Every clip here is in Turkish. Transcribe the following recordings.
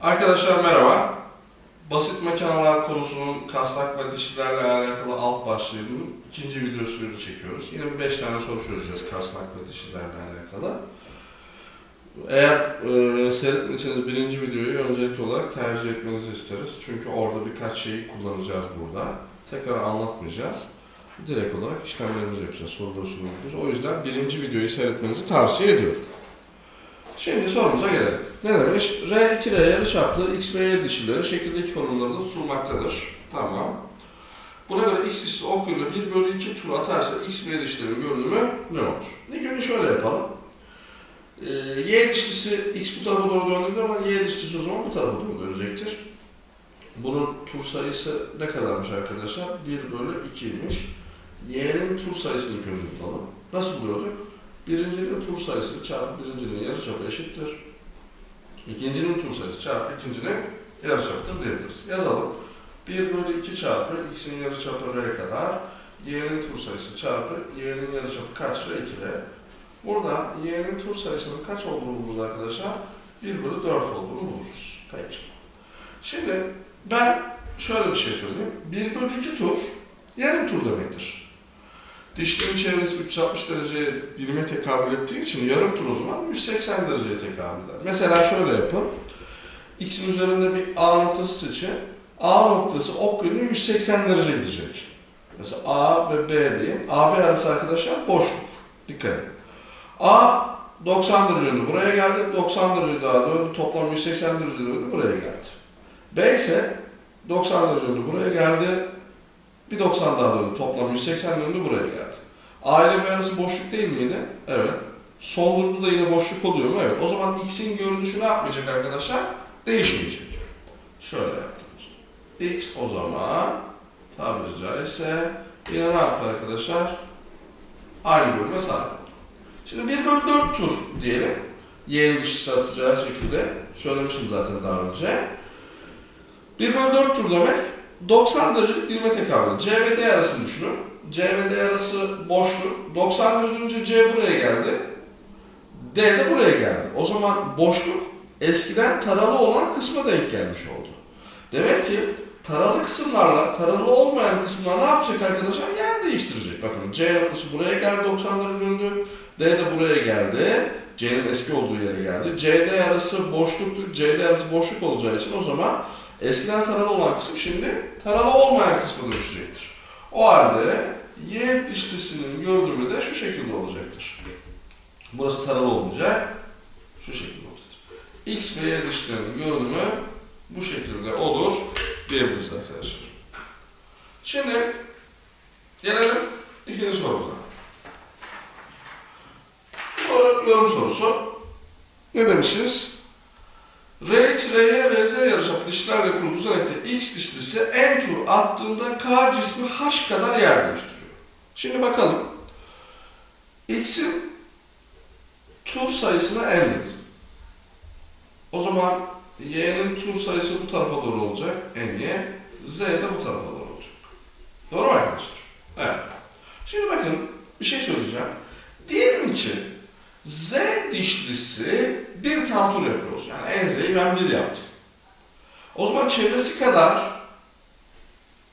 Arkadaşlar merhaba. Basit makineler konusunun kasnak ve dişlilerle alakalı alt başlığının ikinci videosunu çekiyoruz. Yine 5 tane soru çözeceğiz kasnak ve dişlilerle alakalı. Eğer seyretmediyseniz birinci videoyu öncelikli olarak tercih etmenizi isteriz. Çünkü orada birkaç şeyi kullanacağız burada. Tekrar anlatmayacağız. Direkt olarak işlemlerimizi yapacağız, soruları sunacağız. O yüzden birinci videoyu seyretmenizi tavsiye ediyorum. Şimdi sorumuza gelelim. Ne demiş? R2R yarıçaplı X ve Y dişlileri şekildeki konumlarında tutulmaktadır. Tamam. Buna göre X dişli okuyla 1/2 tur atarsa X ve Y dişlilerinin görünümü ne olur? İlk önce şöyle yapalım. Y dişlisi X bu tarafa doğru döndüğü zaman Y dişlisi o zaman bu tarafa doğru dönecektir. Bunun tur sayısı ne kadarmış arkadaşlar? 1/2'ymiş. Y'nin tur sayısını ilk önce bulalım. Nasıl buluyorduk? Birincinin tur sayısı çarpı birincinin yarıçapı eşittir. İkincinin tur sayısı çarpı ikincinin yarıçapıdır diyebiliriz. Yazalım. 1/2 çarpı x'in yarıçapı r kadar. Y'nin tur sayısı çarpı y'nin yarıçapı kaç? R2r. Burada y'nin tur sayısının kaç olduğunu buluruz arkadaşlar? 1/4 olduğunu buluruz. Peki. Şimdi ben şöyle bir şey söyleyeyim. 1/2 tur yarım tur demektir. Dişlerin çevresi 360 dereceye dilime tekabül ettiği için yarım tur o zaman 180 dereceye tekabül eder. Mesela şöyle yapın. X'in üzerinde bir A noktası seçin. A noktası ok yönü 180 derece gidecek. Mesela A ve B diye. A, B arası arkadaşlar boşluk. Dikkat edin. A 90 derece döndü buraya geldi. 90 derece daha döndü. Toplam 180 derece döndü buraya geldi. B ise 90 derece döndü buraya geldi. Bir 90 daha döndü. Toplam 180 döndü buraya geldi. A ile B arası boşluk değil miydi? Evet. Son grupta da yine boşluk oluyor mu? Evet. O zaman X'in görünüşü ne yapmayacak arkadaşlar? Değişmeyecek. Şöyle yaptım. X o zaman tabiri caizse yine ne yaptı arkadaşlar? Aynı görünüme sahip oldu. Şimdi 1/4 tur diyelim. Y'nin dişlisi atacağı şekilde söylemiştim zaten daha önce. 1/4 tur demek 90 derecelik dilime tekabül. C ve D arasını düşünün. C ve D arası boşluk. 90 derece önce C buraya geldi. D de buraya geldi. O zaman boşluk eskiden taralı olan kısma denk gelmiş oldu. Demek ki taralı kısımlarla taralı olmayan kısımlar ne yapacak arkadaşlar? Yer değiştirecek. Bakın C noktası buraya geldi 90 derece döndü. D de buraya geldi. C'nin eski olduğu yere geldi. CD arası boşluktur. CD arası boşluk olacağı için o zaman eskiden taralı olan kısım şimdi taralı olmayan kısma dönüşecektir. O halde Y dişlisinin görünümü de şu şekilde olacaktır. Burası taralı olmayacak. Şu şekilde olacaktır. X ve Y dişlilerinin görünümü bu şekilde olur diyebiliriz arkadaşlar. Şimdi gelelim ikinci sorumuza. Bu soru yorum sorusu. Ne demişiz? Rx, Ry, Rz yarıçaplı dişlerle kurulu düzenekte X dişlisi n tur attığında K cismi H kadar yer değiştiriyor. Şimdi bakalım. X'in tur sayısına n dedim. O zaman Y'nin tur sayısı bu tarafa doğru olacak. N'y. Z de bu tarafa doğru olacak. Doğru mu arkadaşlar? Evet. Şimdi bakın bir şey söyleyeceğim. Diyelim ki Z dişlisi bir tam tur yapıyoruz. Yani Nz'yi ben 1 yaptım. O zaman çevresi kadar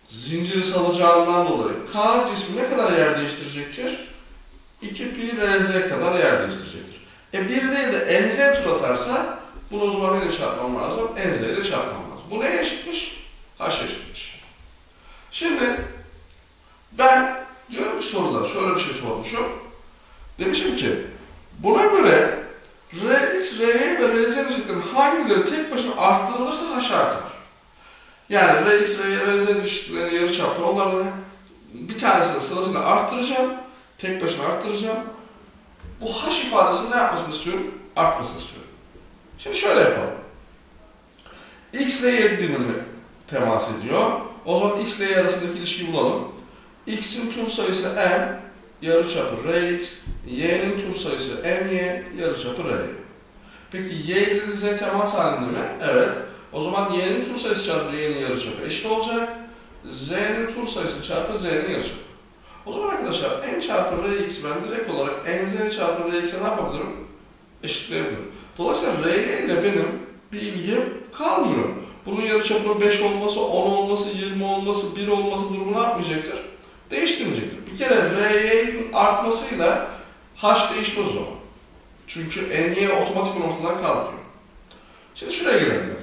zinciri salacağından dolayı K cismi ne kadar yer değiştirecektir? 2pi Rz kadar yer değiştirecektir. 1 değil de Nz tur atarsa bunu o zaman neyle çarpmam lazım? Nz ile çarpmam lazım. Bu neye eşitmiş? H eşitmiş. Şimdi ben diyorum ki soruda şöyle bir şey sormuşum. Demişim ki buna göre Rx, Ry ve Rz dişliklerin hangileri tek başına arttırılırsa H artar. Yani Rx, Ry, Rz dişliklerinin yarıçapları onlardan bir tanesini sırasıyla arttıracağım. Tek başına arttıracağım. Bu H ifadesini ne yapmasını istiyorum? Artmasını istiyorum. Şimdi şöyle yapalım. X ile Y birimi temas ediyor. O zaman X ile Y arasındaki ilişkiyi bulalım. X'in tur sayısı n, yarıçapı Rx, Y'nin tur sayısı ny, yarıçapı R. Peki Y ile Z temas halinde mi? Evet. O zaman Y'nin tur sayısı çarpı Y'nin yarıçapı eşit olacak. Z'nin tur sayısı çarpı Z'nin yarıçapı. O zaman arkadaşlar n çarpı Rx ben direkt olarak nz çarpı Rx'e ne yapabilirim? Eşitleyebilirim. Dolayısıyla Ry ile benim bir ilgim kalmıyor. yarıçapının 5 olması, 10 olması, 20 olması, 1 olması durumu ne yapmayacaktır? Değiştirmeyecektir. Bir kere Ry'nin artmasıyla H değişmez o zaman. Çünkü N'y otomatik ortadan kalkıyor. Şimdi şuraya gelelim.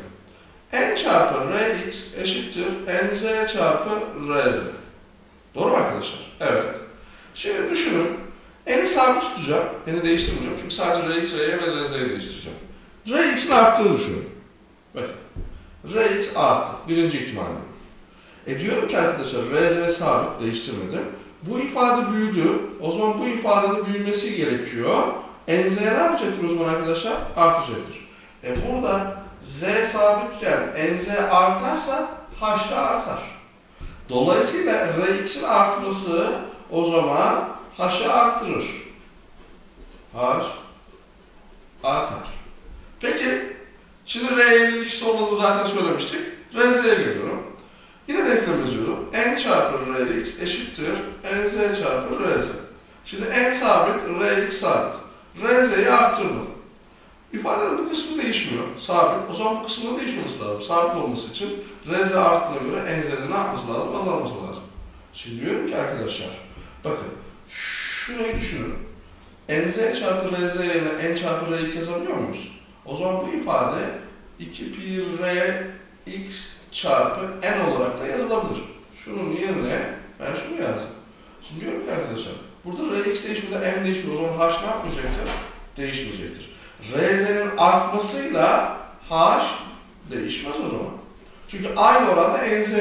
N çarpı Rx eşittir Nz çarpı Rz. Doğru mu arkadaşlar? Evet. Şimdi düşünün. N'i sabit tutacağım. N'i değiştirmeyeceğim. Çünkü sadece Rx, Ry'ye ve Rz'ye değiştireceğim. Rx'in arttığını düşünün. Bakın. Rx arttı. Birinci ihtimalle. Diyorum ki arkadaşlar Rz sabit, değiştirmedim. Bu ifade büyüdü. O zaman bu ifadenin büyümesi gerekiyor. Nz'ye ne yapacaktır o zaman arkadaşlar? Artacaktır. Burada z sabitken nz artarsa h da artar. Dolayısıyla Rx'in artması o zaman h'ı arttırır. H artar. Peki, şimdi R'nin ilişkisi olmadığını zaten söylemiştik. Rz'ye geliyorum. Yine denklem yazıyorum. N çarpı Rx eşittir Nz çarpı Rz. Şimdi N sabit, Rx sabit. Rz'yi arttırdım. İfadenin bu kısmı değişmiyor. Sabit. O zaman bu kısmının değişmesi lazım. Sabit olması için Rz arttığına göre Nz'nin ne yapması lazım? Azalması lazım. Şimdi diyorum ki arkadaşlar, bakın şurayı düşünün. Nz çarpı Rz yerine N çarpı Rx yazabiliyor muyuz? O zaman bu ifade 2 pi Rx çarpı N olarak da yazılabilir. Şunun yerine ben şunu yazdım. Şimdi diyorum ki arkadaşlar, burada Rx değişmedi, N değişmedi. O zaman H ne yapmayacaktır? Değişmeyecektir. Rz'nin artmasıyla H değişmez o zaman. Çünkü aynı oranda Nz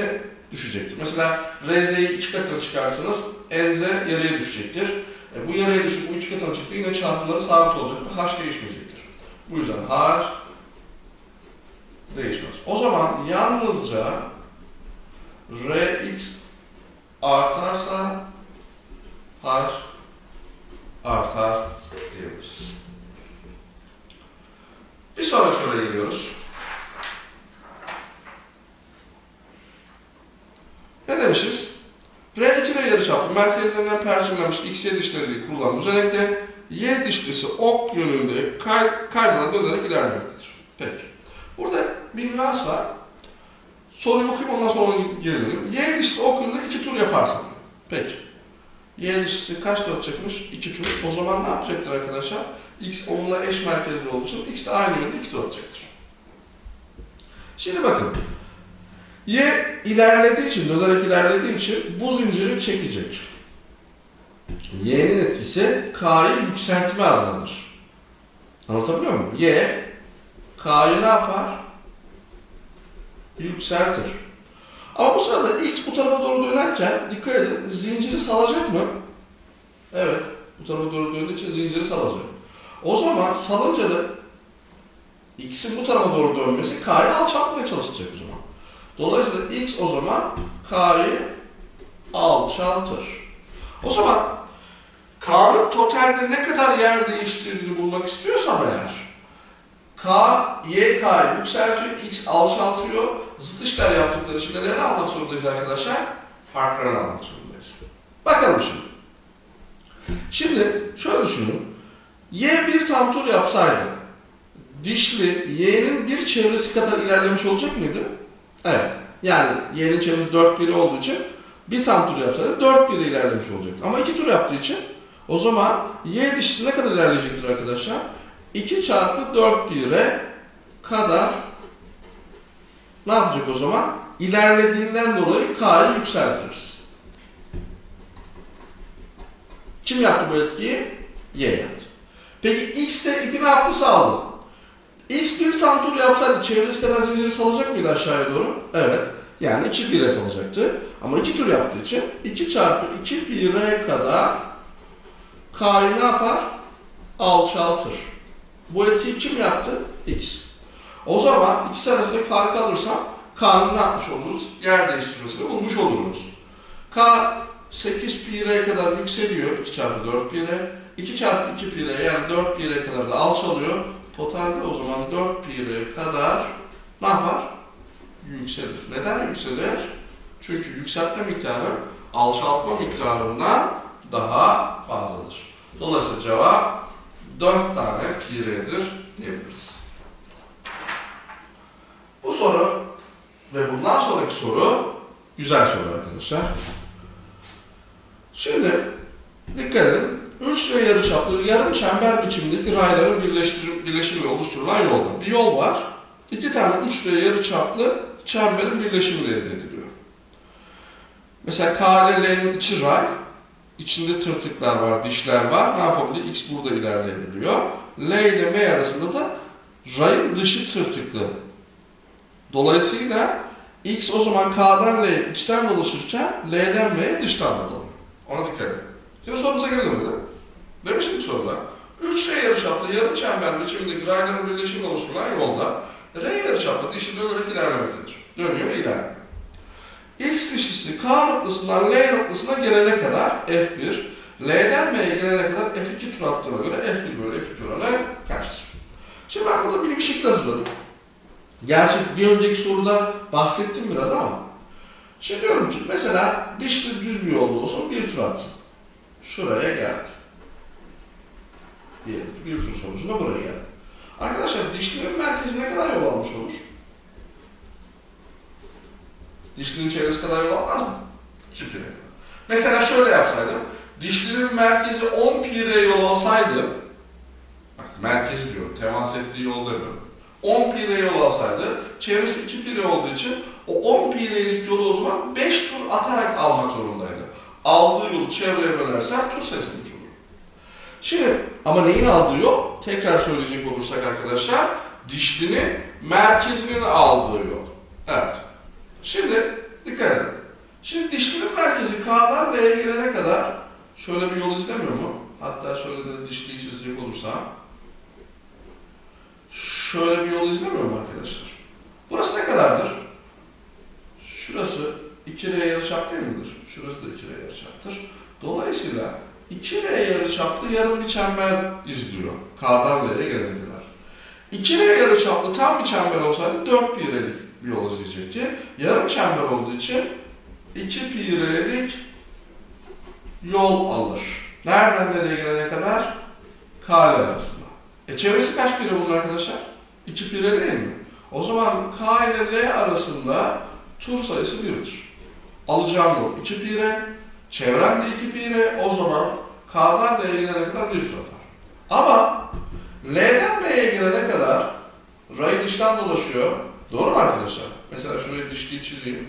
düşecektir. Mesela Rz'yi 2 katına çıkarsanız Nz yarıya düşecektir. Bu yarıya düşüp bu 2 katına çıktı, yine çarpımları sabit olacak ve H değişmeyecektir. Bu yüzden H değişmez. O zaman yalnızca Rx artarsa H artar diyebiliriz. Bir sonraki soruya geliyoruz. Ne demişiz? R2 yarıçaplı merkezlerinden perçinlenmiş x-y dişleriyle kurulan düzenekte y dişlisi ok yönünde kaydına dönerek ilerlemektedir. Peki. Burada bir nüans var. Soruyu okuyup ondan sonra geri dönüyorum. Y dişli ok yönünde 2 tur yaparsın. Peki. Y dişlisi kaç tur atacakmış? 2 tur. O zaman ne yapacaktır arkadaşlar? X onunla eş merkezli olduğu için X de aynı yönde 2 tur atacaktır. Şimdi bakın. Y ilerlediği için, dönerek ilerlediği için bu zinciri çekecek. Y'nin etkisi K'yı yükseltme adınadır. Anlatabiliyor muyum? Y, K'yı ne yapar? Yükseltir. Ama bu sırada X bu tarafa doğru dönerken, dikkat edin, zinciri salacak mı? Evet, bu tarafa doğru döndüğü için zinciri salacak. O zaman salınca da X'in bu tarafa doğru dönmesi K'yı alçaltmaya çalışacak o zaman. Dolayısıyla X o zaman K'yı alçaltır. O zaman K'nın totalde ne kadar yer değiştirdiğini bulmak istiyorsam eğer, Y K'yı yükseltiyor, X alçaltıyor. Zıt işler yaptıkları için neleri almak zorundayız arkadaşlar? Farklarını almak zorundayız. Bakalım şimdi. Şimdi şöyle düşünün. Y bir tam tur yapsaydı, dişli Y'nin bir çevresi kadar ilerlemiş olacak mıydı? Evet. Yani Y'nin çevresi 4 piri olduğu için bir tam tur yapsaydı 4 piri ilerlemiş olacaktı. Ama 2 tur yaptığı için o zaman Y dişlisi ne kadar ilerleyecektir arkadaşlar? 2 çarpı 4 pire kadar ne yapacak o zaman? İlerlediğinden dolayı K'yı yükseltiriz. Kim yaptı bu etkiyi? Y yaptı. Peki X de ipi ne yaptı? Saldı. X bir tam tur yapsaydı çevresi kadar zinciri salacak mıydı aşağıya doğru? Evet. Yani 2 pire salacaktı. Ama 2 tur yaptığı için 2 çarpı 2 pire kadar K'yı ne yapar? Alçaltır. Bu etkiyi kim yaptı? X. O zaman ikisi arasındaki farkı alırsam K'nın ne yapmış oluruz? Yer değiştirmesini bulmuş oluruz. K 8 pi'ye kadar yükseliyor. 2 çarpı 4 pi'ye. 2 çarpı 2 pi'ye yani 4 pi'ye kadar da alçalıyor. Totalde o zaman 4 pi'ye kadar ne yapar? Yükselir. Neden yükselir? Çünkü yükseltme miktarı alçaltma miktarından daha fazladır. Dolayısıyla cevap 4 tane pi'dir diyebiliriz. Bu soru Ve bundan sonraki soru güzel soru arkadaşlar. Şimdi dikkat edin. 3R yarıçaplı yarım çember biçimindeki rayların birleşimiyle oluşturulan yolda. Bir yol var. 2 tane 3R yarıçaplı çemberin birleşimiyle elde ediliyor. Mesela K ile L'nin içi ray. İçinde tırtıklar var, dişler var. Ne yapabiliyor? X burada ilerleyebiliyor. L ile M arasında da rayın dışı tırtıklı. Dolayısıyla X o zaman K'dan L'ye içten dolaşırken L'den M'ye dıştan dolanıyor. Ona dikkat edin. Şimdi sorumuza geri dönelim. Demiştim ki soruda 3R yarıçaplı yarım çember biçimindeki rayların birleşimiyle oluşturulan yolda R yarıçaplı dişli dönerek ilerlemektedir. Dönüyor ve ilerliyor. X dişlisi K noktasından L noktasına gelene kadar F1, L'den M'ye gelene kadar F2 tur attığına göre F1 bölü F2 oranı kaçtır? Şimdi ben burada bir şekil hazırladım. Gerçi bir önceki soruda bahsettim biraz ama şimdi diyorum ki mesela dişli düz bir yolda olsun bir tur atsın. Şuraya geldi. Bir tur sonucunda buraya geldi. Arkadaşlar dişlinin merkezi ne kadar yol almış olur? Dişlinin çevresi kadar yol almaz mı? 2 pi r kadar. Mesela şöyle yapsaydım. Dişlinin merkezi 10 pi r yol alsaydı, bak merkezi diyorum, temas ettiği yol demiyorum. 10 pi r yol alsaydı, çevresi 2 pi r olduğu için o 10 pi r'lik yolu o zaman 5 tur atarak almak zorundaydı. Aldığı yolu çevreye bölersen tur sayısını bulur. Şimdi ama neyin aldığı yol? Tekrar söyleyecek olursak arkadaşlar, dişlinin merkezinin aldığı yol. Evet. Şimdi dikkat edin. Şimdi dişlinin merkezi K'dan L'ye gelene kadar şöyle bir yol izlemiyor mu? Hatta şöyle de dişliyi çizecek olursam şöyle bir yol izlemiyor mu arkadaşlar? Burası ne kadardır? Şurası 2R yarıçap değil midir? Şurası da 2R yarıçaptır. Dolayısıyla 2R yarıçaplı yarım bir çember izliyor. K'dan L'ye gelene kadar. 2R yarıçaplı tam bir çember olsaydı 4 pi r'lik bir yol izleyecekti. Yarım çember olduğu için 2 pi r'lik yol alır. Nereden nereye gelene kadar? K ile arasında. Çevresi kaç pi r bunun arkadaşlar? 2 pi r değil mi? O zaman K ile L arasında tur sayısı 1'dir. Alacağım yol 2 pi r. Çevrem de 2 pi r. O zaman K'dan L'ye gelene kadar 1 tur atar. Ama L'den M'ye gelene kadar ray dıştan dolaşıyor. Doğru mu arkadaşlar? Mesela şurayı dişliği çizeyim.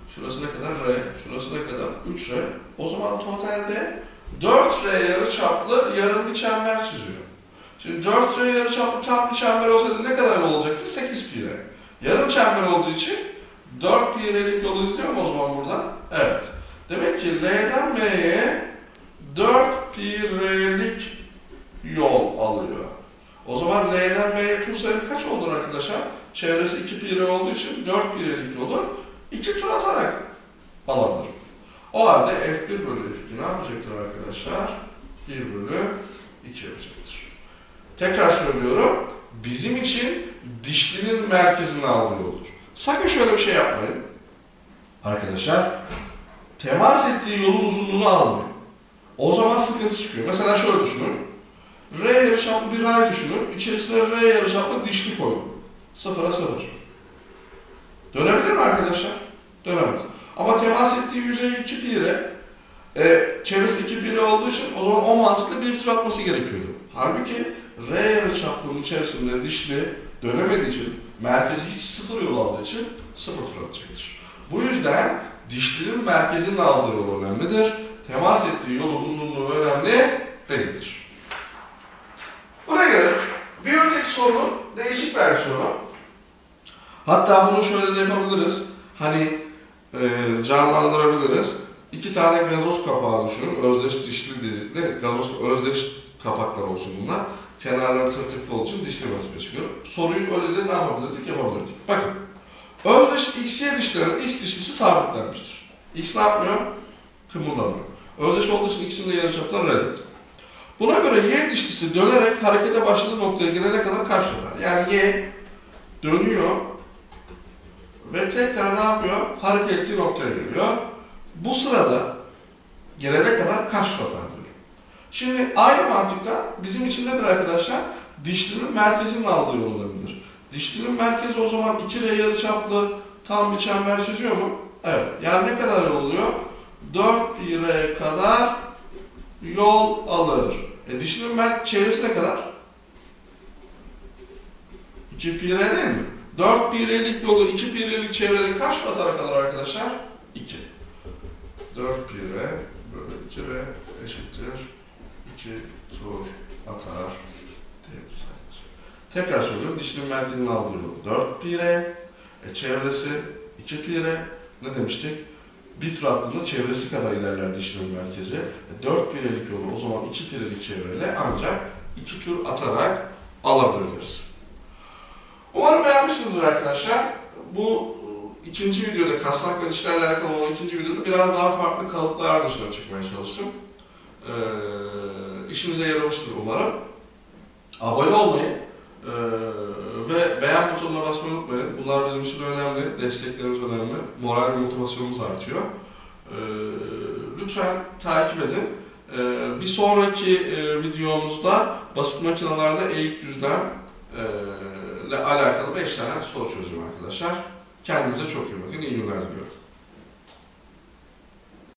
Şurası ne kadar? R. Şurası ne kadar? 3R. O zaman totalde 4R yarıçaplı yarım bir çember çiziyor. Şimdi 4R yarıçaplı tam bir çember olsaydı ne kadar yol olacaktı? 8 pi r. Yarım çember olduğu için 4 pi r'lik yolu izliyor mu o zaman buradan? Evet. Demek ki L'den M'ye 4 pi r'lik yol alıyor. O zaman L'den M'ye tur sayı kaç olur arkadaşlar? Çevresi 2 pi r olduğu için 4 pi r'lik yolu 2 tur atarak alabilir. O halde F1 bölü F2 ne yapacaktır arkadaşlar? 1 bölü 2 yapacaktır. Tekrar söylüyorum. Bizim için dişlinin merkezini aldığı yoldur. Sakın şöyle bir şey yapmayın. Arkadaşlar, temas ettiği yolun uzunluğunu almayın. O zaman sıkıntı çıkıyor. Mesela şöyle düşünün. R yarıçaplı bir ray düşünün. İçerisine R yarıçaplı dişli koydum. 0'a 0. Dönebilir mi arkadaşlar? Dönemez. Ama temas ettiği yüzey 2 pi r. Çevresi 2 pi r olduğu için o zaman o mantıkla bir tur atması gerekiyordu. Halbuki R yarıçapının içerisinde dişli dönemediği için, merkezi hiç 0 yol aldığı için 0 tur atacaktır. Bu yüzden dişlinin merkezinin aldığı yol önemlidir. Temas ettiği yolun uzunluğu önemli değildir. Buraya göre bir önceki sorunun değişik versiyonu. Hatta bunu şöyle de yapabiliriz. Hani canlandırabiliriz. 2 tane gazoz kapağı düşünün. Özdeş dişli delikli özdeş kapaklar olsun bunlar. Kenarları tırtıklı olduğu için dişli vazife çıkıyor. Soruyu öyle de ne yapabilirdik? Yapabilirdik. Bakın. Özdeş XY dişlerin X dişlisi sabitlenmiştir. X ne yapmıyor? Kımıldamıyor. Özdeş olduğu için ikisinin de yarıçapları R'dir. Buna göre Y dişlisi dönerek harekete başladığı noktaya gelene kadar kaç tutar? Yani Y dönüyor ve tekrar ne yapıyor? Hareket ettiği noktaya geliyor. Bu sırada gelene kadar kaç tutar diyor. Şimdi aynı mantıkta bizim için nedir arkadaşlar? Dişlinin merkezinin aldığı yol olabilir. Dişlinin merkezi o zaman 2R yarıçaplı tam bir çember çiziyor mu? Evet. Yani ne kadar yol oluyor? 4 pi kadar yol alır. Dişli bölge çevresi ne kadar? 2 pi r değil mi? 4 pi r'lik yolu 2 pi r'lik çevrede kaç tur atarak alır arkadaşlar? 2. 4 pi r bölü 2 r eşittir 2 tur atar diyebiliriz arkadaşlar. Tekrar söylüyorum. Dişli merkezinin aldığı yol 4 pi r. Çevresi 2 pi r. Ne demiştik? Bir tur attığında çevresi kadar ilerler dişli merkezi. 4 pi r'lik yolu o zaman 2 pi r'lik çevreyle ancak 2 tur atarak alabiliriz. Umarım beğenmişsinizdir arkadaşlar. Bu ikinci videoda kasnak ve dişlerle alakalı olan ikinci videoda biraz daha farklı kalıplar dışına çıkmaya çalıştım. İşinize yaramıştır umarım. Abone olmayı ve beğen butonuna basmayı unutmayın. Bunlar bizim için önemli, destekleriniz önemli, moral ve motivasyonumuz artıyor. Lütfen takip edin. Bir sonraki videomuzda basit makinalarda eğik düzlem ile alakalı 5 tane soru çözeceğim arkadaşlar. Kendinize çok iyi bakın, iyi günler diliyorum.